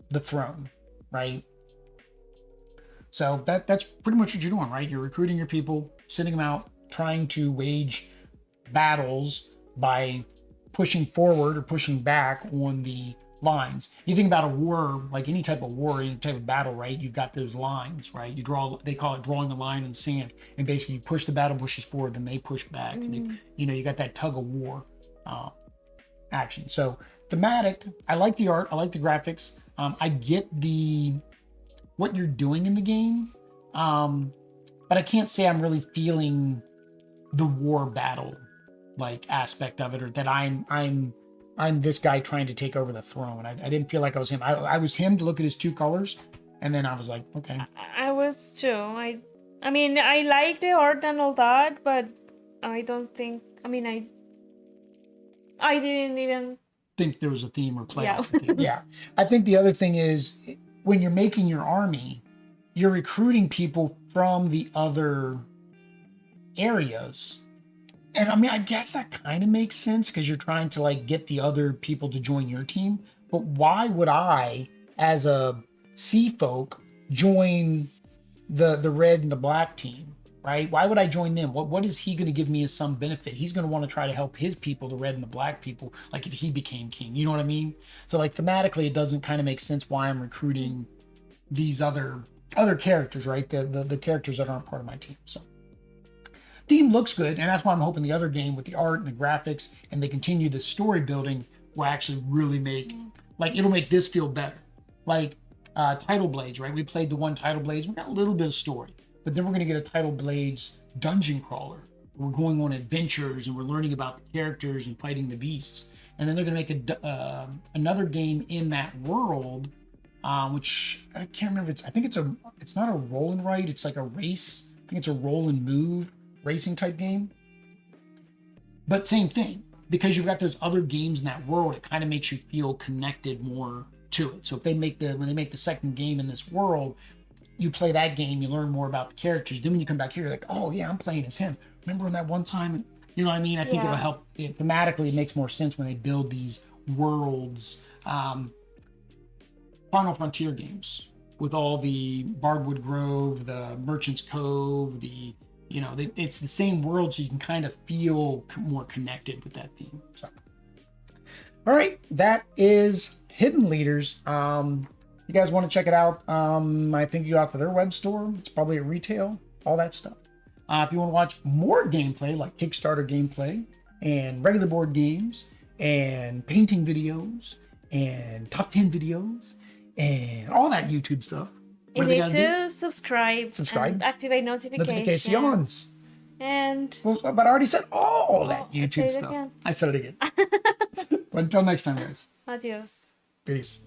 the throne, right? So that's pretty much what you're doing, right? You're recruiting your people, sending them out, trying to wage battles by pushing forward or pushing back on the lines. You think about a war, like any type of war, any type of battle, right? You've got those lines, right? You draw, they call it drawing a line in the sand, and basically you push the battle bushes forward, and they push back. And they, you got that tug of war action. So thematic, I like the art, I like the graphics. I get what you're doing in the game, but I can't say I'm really feeling the war battle like aspect of it, or that I'm this guy trying to take over the throne. I didn't feel like I was him. I was him to look at his 2 colors, and then I was like, okay. I was too. I mean, I like the art and all that, but I don't think. I mean, I didn't even think there was a theme or play off the theme. Yeah. I think the other thing is, when you're making your army, you're recruiting people from the other areas. And I mean, I guess that kind of makes sense because you're trying to like get the other people to join your team. But why would I, as a sea folk, join the red and the black team, right? Why would I join them? What is he going to give me as some benefit? He's going to want to try to help his people, the red and the black people, like if he became king. You know what I mean? So like thematically, it doesn't kind of make sense why I'm recruiting these other characters, right? The characters that aren't part of my team. So theme looks good, and that's why I'm hoping the other game with the art and the graphics and they continue the story building will actually really make, like, it'll make this feel better. Like Tidal Blades, right? We played the one Tidal Blades. We got a little bit of story, but then we're going to get a Tidal Blades dungeon crawler. We're going on adventures and we're learning about the characters and fighting the beasts. And then they're going to make another game in that world, which I can't remember. I think it's not a roll and write. It's like a race. I think it's a roll and move racing type game. But same thing, because you've got those other games in that world, it kind of makes you feel connected more to it. So if when they make the second game in this world, you play that game, you learn more about the characters. Then when you come back here, you're like, oh yeah, I'm playing as him. Remember when that one time, you know what I mean? I think it'll help. Thematically, it makes more sense when they build these worlds. Final Frontier games with all the Bardwood Grove, the Merchant's Cove, it's the same world, so you can kind of feel more connected with that theme. So, all right, that is Hidden Leaders. You guys want to check it out? I think you go out to their web store. It's probably at retail, all that stuff. If you want to watch more gameplay, like Kickstarter gameplay and regular board games and painting videos and top 10 videos and all that YouTube stuff, you need to subscribe and activate notifications. And but I already said all that YouTube stuff. Again. I said it again. But until next time, guys. Adios. Peace.